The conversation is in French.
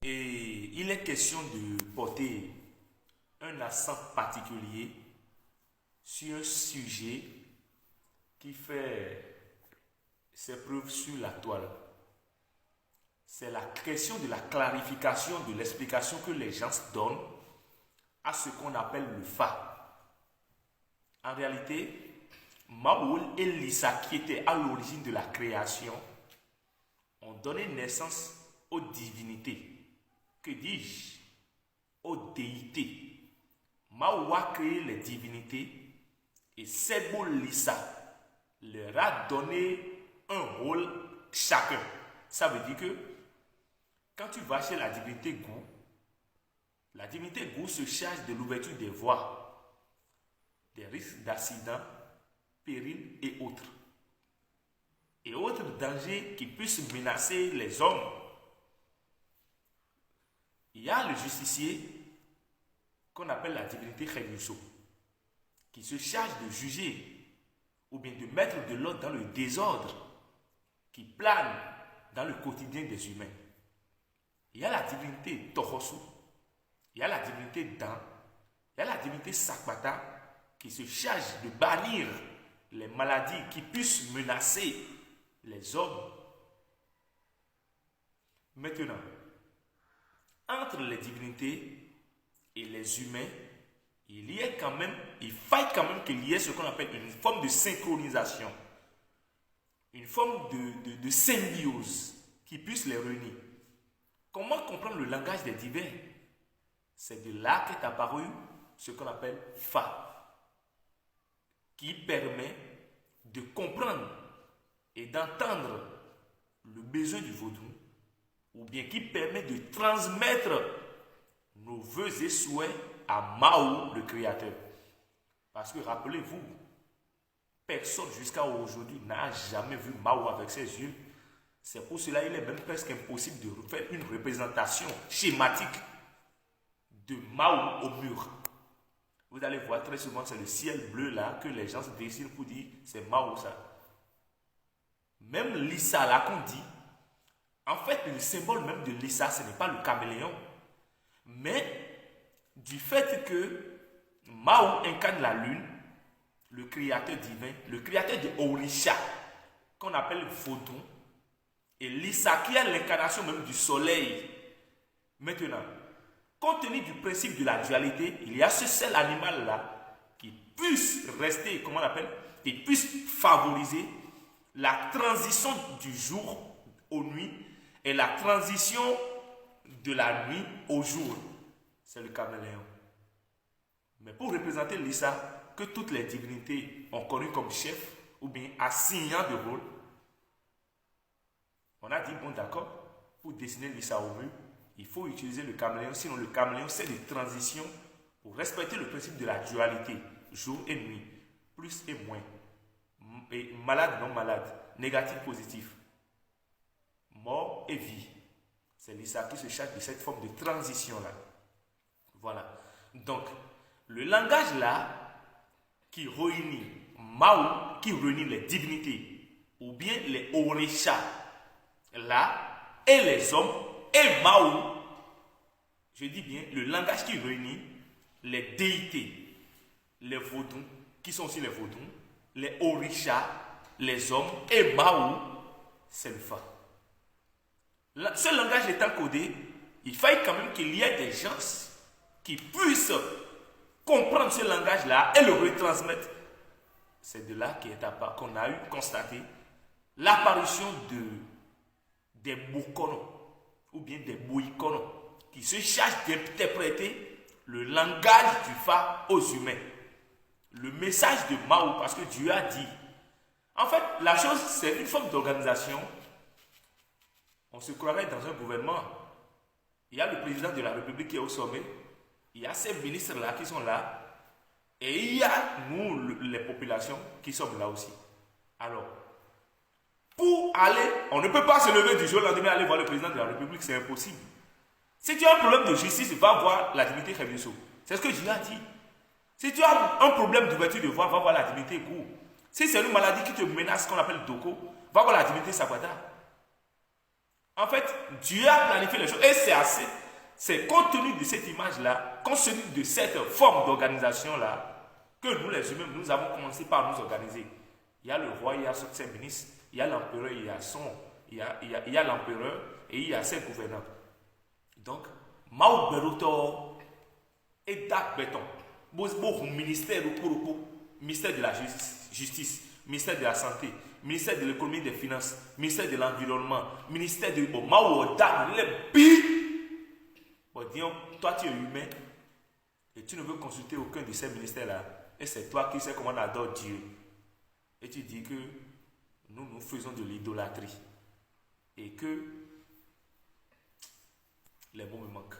Et il est question de porter un accent particulier sur un sujet qui fait ses preuves sur la toile. C'est la question de la clarification de l'explication que les gens donnent à ce qu'on appelle le Fa. En réalité, Maoul et Lissa, qui étaient à l'origine de la création, ont donné naissance aux divinités. Que dis-je? Aux déités. Mao a créé les divinités et Sebo Lissa leur a donné un rôle chacun. Ça veut dire que quand tu vas chez la divinité Gou se charge de l'ouverture des voies, des risques d'accidents, périls et autres dangers qui puissent menacer les hommes. Il y a le justicier qu'on appelle la divinité Khenyuso, qui se charge de juger ou bien de mettre de l'ordre dans le désordre qui plane dans le quotidien des humains. Il y a la divinité Tohosu, il y a la divinité Dan, il y a la divinité Sakbata qui se charge de bannir les maladies qui puissent menacer les hommes. Maintenant, entre les divinités et les humains, il faille quand même qu'il y ait ce qu'on appelle une forme de synchronisation, une forme de symbiose qui puisse les réunir. Comment comprendre le langage des divins? C'est de là qu'est apparu ce qu'on appelle Fa, qui permet de comprendre et d'entendre le besoin du vaudou, ou bien qui permet de transmettre nos vœux et souhaits à Mao, le créateur. Parce que rappelez-vous, personne jusqu'à aujourd'hui n'a jamais vu Mao avec ses yeux. C'est pour cela qu'il est même presque impossible de faire une représentation schématique de Mao au mur. Vous allez voir très souvent, c'est le ciel bleu là que les gens se dessinent pour dire c'est Mao ça. Même Lissa là qu'on dit, en fait le symbole même de Lissa ce n'est pas le caméléon, mais du fait que Mao incarne la lune, le créateur divin, le créateur de Orisha, qu'on appelle Vodou, et Lissa qui est l'incarnation même du soleil. Maintenant, compte tenu du principe de la dualité, il y a ce seul animal là qui puisse rester, comment on appelle, qui puisse favoriser la transition du jour aux nuits et la transition de la nuit au jour. C'est le caméléon. Mais pour représenter Lissa, que toutes les divinités ont connu comme chef ou bien assignant de rôle, on a dit, bon d'accord, pour dessiner Lissa au mur, il faut utiliser le caméléon, sinon le caméléon c'est des transitions pour respecter le principe de la dualité, jour et nuit, plus et moins, et malade, non malade, négatif, positif, mort et vie. C'est Lissa qui se charge de cette forme de transition-là. Voilà. Donc, le langage là, qui réunit Mao, qui réunit les divinités, ou bien les Orisha, là, et les hommes, et Mao, je dis bien, le langage qui réunit les déités, les vaudous, qui sont aussi les vaudous, les Orisha, les hommes, et Mao, c'est le Fa. Ce langage étant codé, il faille quand même qu'il y ait des gens qui puissent comprendre ce langage-là et le retransmettre. C'est de là qu'on a eu constaté l'apparition des Bokono ou bien des Boïkono qui se chargent d'interpréter le langage du Fa aux humains. Le message de Mao, parce que Dieu a dit. En fait, la chose, c'est une forme d'organisation. On se croirait dans un gouvernement. Il y a le président de la République qui est au sommet. Il y a ces ministres-là qui sont là. Et il y a nous, les populations, qui sommes là aussi. Alors, pour aller, on ne peut pas se lever du jour au lendemain et aller voir le président de la République, c'est impossible. Si tu as un problème de justice, va voir la divinité Khenyuso. C'est ce que Dieu a dit. Si tu as un problème d'ouverture de voie, va voir la divinité Gou. Si c'est une maladie qui te menace, qu'on appelle Doko, va voir la divinité Sabata. En fait, Dieu a planifié les choses. Et c'est compte tenu de cette image-là, compte tenu de cette forme d'organisation-là, que nous, les humains, nous avons commencé par nous organiser. Il y a le roi, il y a ses ministres, il y a l'empereur, il y a l'empereur et il y a ses gouvernants. Donc, Mao Beruto et Dak Beton, ministère de la justice, ministère de la santé, ministère de l'économie et des finances, ministère de l'environnement, ministère de Mao Dak, les bi. Bon, disons, toi tu es humain et tu ne veux consulter aucun de ces ministères-là. Et c'est toi qui sais comment on adore Dieu. Et tu dis que nous faisons de l'idolâtrie. Et que les mots me manquent.